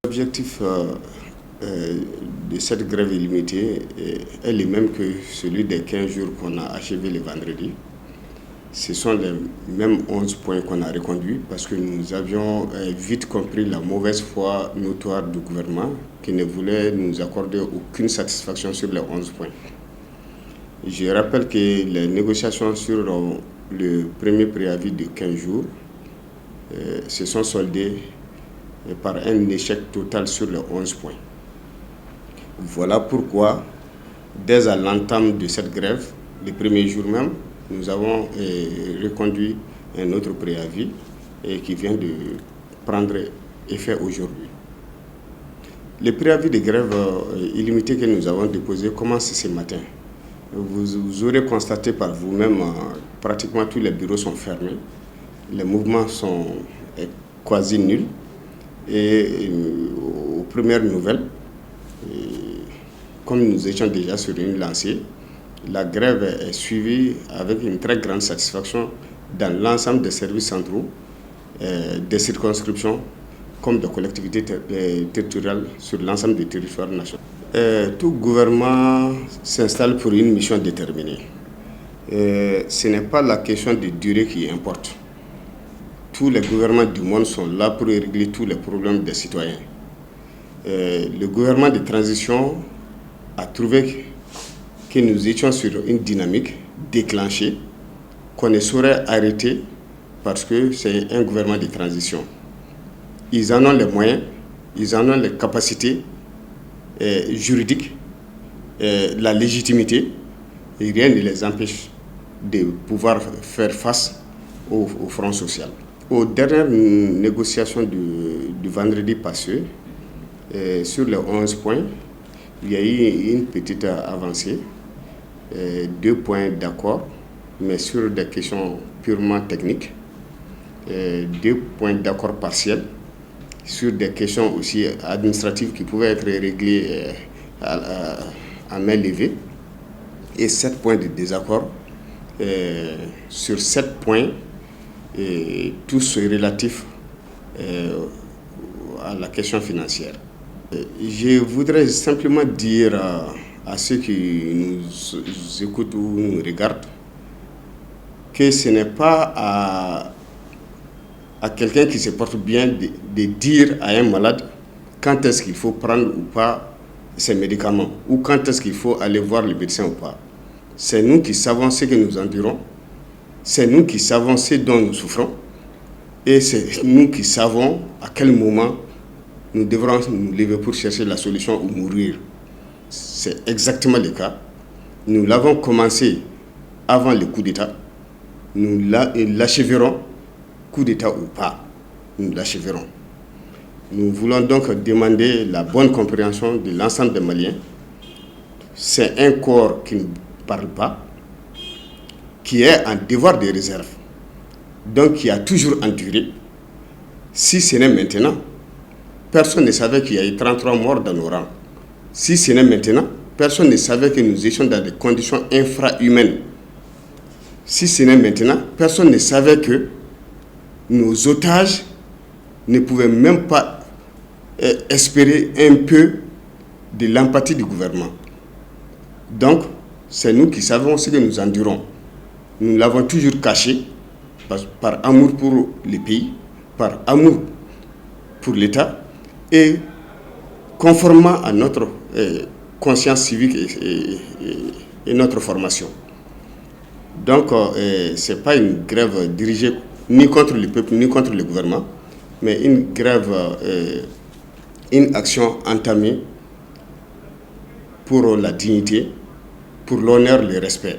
L'objectif de cette grève illimitée est le même que celui des 15 jours qu'on a achevé le vendredi. Ce sont les mêmes 11 points qu'on a reconduits parce que nous avions vite compris la mauvaise foi notoire du gouvernement qui ne voulait nous accorder aucune satisfaction sur les 11 points. Je rappelle que les négociations sur le premier préavis de 15 jours se sont soldées par un échec total sur les 11 points. Voilà pourquoi, dès à l'entame de cette grève, le premier jour même, nous avons reconduit un autre préavis qui vient de prendre effet aujourd'hui. Le préavis de grève illimité que nous avons déposé commence ce matin. Vous aurez constaté par vous-même, pratiquement tous les bureaux sont fermés, les mouvements sont quasi nuls. Et aux premières nouvelles, comme nous étions déjà sur une lancée, la grève est suivie avec une très grande satisfaction dans l'ensemble des services centraux, des circonscriptions, comme des collectivités territoriales sur l'ensemble du territoire national. Tout gouvernement s'installe pour une mission déterminée. Ce n'est pas la question de durée qui importe. Tous les gouvernements du monde sont là pour régler tous les problèmes des citoyens. Le gouvernement de transition a trouvé que nous étions sur une dynamique déclenchée qu'on ne saurait arrêter parce que c'est un gouvernement de transition. Ils en ont les moyens, ils en ont les capacités juridiques, la légitimité, et rien ne les empêche de pouvoir faire face au front social. Aux dernières négociations du vendredi passé, sur les 11 points, il y a eu une petite avancée, 2 points d'accord, mais sur des questions purement techniques, 2 points d'accord partiels, sur des questions aussi administratives qui pouvaient être réglées à main levée, et 7 points de désaccord. Sur 7 points, et tous relatifs à la question financière. Je voudrais simplement dire à ceux qui nous écoutent ou nous regardent que ce n'est pas à quelqu'un qui se porte bien de dire à un malade quand est-ce qu'il faut prendre ou pas ses médicaments ou quand est-ce qu'il faut aller voir le médecin ou pas. C'est nous qui savons ce que nous endurons. C'est nous qui savons ce dont nous souffrons et c'est nous qui savons à quel moment nous devrons nous lever pour chercher la solution ou mourir. C'est exactement le cas. Nous l'avons commencé avant le coup d'État. Nous l'achèverons, coup d'État ou pas. Nous l'achèverons. Nous voulons donc demander la bonne compréhension de l'ensemble des Maliens. C'est un corps qui ne parle pas, qui est en devoir de réserve, donc qui a toujours enduré. Si ce n'est maintenant, personne ne savait qu'il y a eu 33 morts dans nos rangs. Si ce n'est maintenant, personne ne savait que nous étions dans des conditions infrahumaines. Si ce n'est maintenant, personne ne savait que nos otages ne pouvaient même pas espérer un peu de l'empathie du gouvernement. Donc, c'est nous qui savons ce que nous endurons. Nous l'avons toujours caché par amour pour le pays, par amour pour l'État et conformément à notre conscience civique et notre formation. Donc, ce n'est pas une grève dirigée ni contre le peuple ni contre le gouvernement, mais une grève, une action entamée pour la dignité, pour l'honneur, le respect.